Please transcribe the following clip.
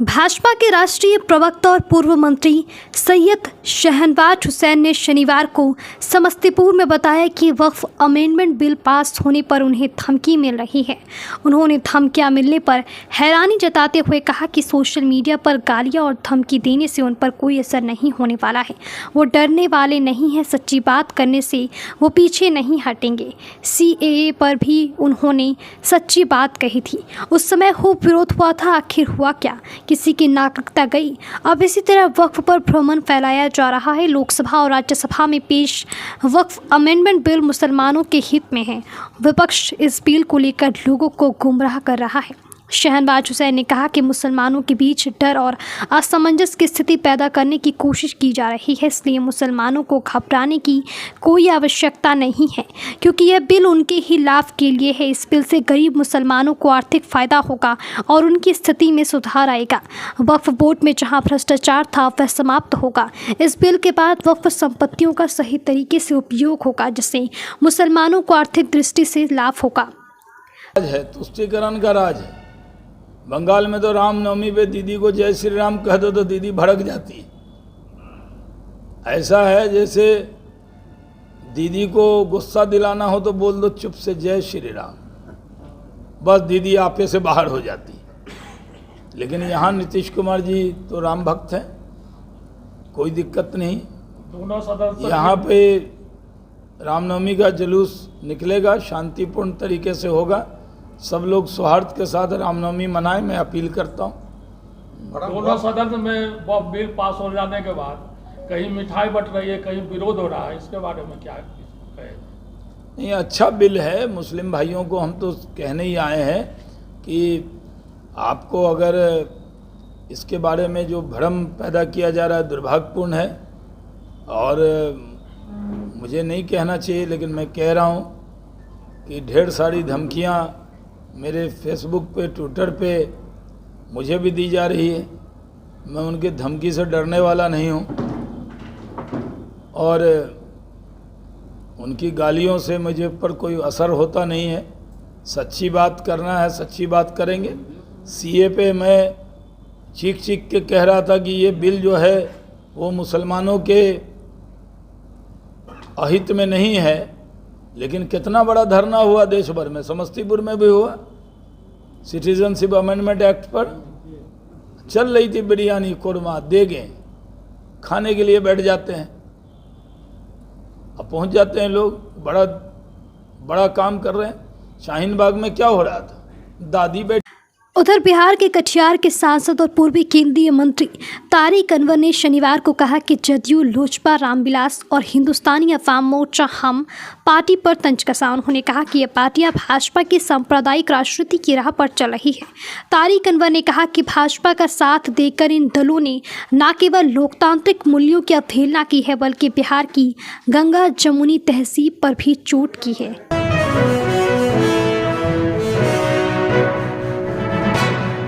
भाजपा के राष्ट्रीय प्रवक्ता और पूर्व मंत्री सैयद शहनवाज हुसैन ने शनिवार को समस्तीपुर में बताया कि वक्फ अमेंडमेंट बिल पास होने पर उन्हें धमकी मिल रही है। उन्होंने धमकियां मिलने पर हैरानी जताते हुए कहा कि सोशल मीडिया पर गालियां और धमकी देने से उन पर कोई असर नहीं होने वाला है। वो डरने वाले नहीं हैं, सच्ची बात करने से वो पीछे नहीं हटेंगे। CAA पर भी उन्होंने सच्ची बात कही थी। उस समय खूब विरोध हुआ था, आखिर हुआ क्या? किसी की नागरिकता गई। अब इसी तरह वक्फ पर भ्रम फैलाया जा रहा है। लोकसभा और राज्यसभा में पेश वक्फ अमेंडमेंट बिल मुसलमानों के हित में है। विपक्ष इस बिल को लेकर लोगों को गुमराह कर रहा है। शहनवाज हुसैन ने कहा कि मुसलमानों के बीच डर और असमंजस की स्थिति पैदा करने की कोशिश की जा रही है, इसलिए मुसलमानों को घबराने की कोई आवश्यकता नहीं है, क्योंकि यह बिल उनके ही लाभ के लिए है। इस बिल से गरीब मुसलमानों को आर्थिक फ़ायदा होगा और उनकी स्थिति में सुधार आएगा। वक्फ बोर्ड में जहाँ भ्रष्टाचार था वह समाप्त होगा। इस बिल के बाद वक्फ संपत्तियों का सही तरीके से उपयोग होगा, जिससे मुसलमानों को आर्थिक दृष्टि से लाभ होगा। है तुष्टीकरण का राज है। बंगाल में तो रामनवमी पे दीदी को जय श्री राम कह दो तो दीदी भड़क जाती है। ऐसा है जैसे दीदी को गुस्सा दिलाना हो तो बोल दो चुप से जय श्री राम, बस दीदी आपे से बाहर हो जाती। लेकिन यहाँ नीतीश कुमार जी तो राम भक्त हैं, कोई दिक्कत नहीं। दोनों सदस्य यहाँ पे रामनवमी का जुलूस निकलेगा, शांतिपूर्ण तरीके से होगा। सब लोग सौहार्द के साथ रामनवमी मनाएं, मैं अपील करता हूँ। दोनों सदन में बिल पास हो जाने के बाद कहीं मिठाई बट रही है, कहीं विरोध हो रहा है, इसके बारे में क्या कहे? नहीं, अच्छा बिल है। मुस्लिम भाइयों को हम तो कहने ही आए हैं कि आपको अगर इसके बारे में जो भ्रम पैदा किया जा रहा है दुर्भाग्यपूर्ण है, और मुझे नहीं कहना चाहिए लेकिन मैं कह रहा हूँ कि ढेर सारी धमकियाँ मेरे फेसबुक पे, ट्विटर पे मुझे भी दी जा रही है। मैं उनकी धमकी से डरने वाला नहीं हूँ और उनकी गालियों से मुझे पर कोई असर होता नहीं है। सच्ची बात करना है, सच्ची बात करेंगे। CA पे मैं चीख चीख के कह रहा था कि ये बिल जो है वो मुसलमानों के अहित में नहीं है, लेकिन कितना बड़ा धरना हुआ देश भर में, समस्तीपुर में भी हुआ। सिटीजनशिप अमेंडमेंट एक्ट पर चल रही थी बिरयानी, कोरमा, देगे खाने के लिए बैठ जाते हैं। अब पहुंच जाते हैं लोग, बड़ा बड़ा काम कर रहे हैं। शाहीन बाग में क्या हो रहा था, दादी बैठ। उधर बिहार के कटिहार के सांसद और पूर्वी केंद्रीय मंत्री तारिक अनवर ने शनिवार को कहा कि जदयू, लोजपा, रामविलास और हिंदुस्तानी अवाम मोर्चा हम पार्टी पर तंज कसा। उन्होंने कहा कि ये पार्टियां भाजपा की सांप्रदायिक राजनीति की राह पर चल रही है। तारिक अनवर ने कहा कि भाजपा का साथ देकर इन दलों ने न केवल लोकतांत्रिक मूल्यों की अवहेलना की है, बल्कि बिहार की गंगा जमुनी तहजीब पर भी चोट की है।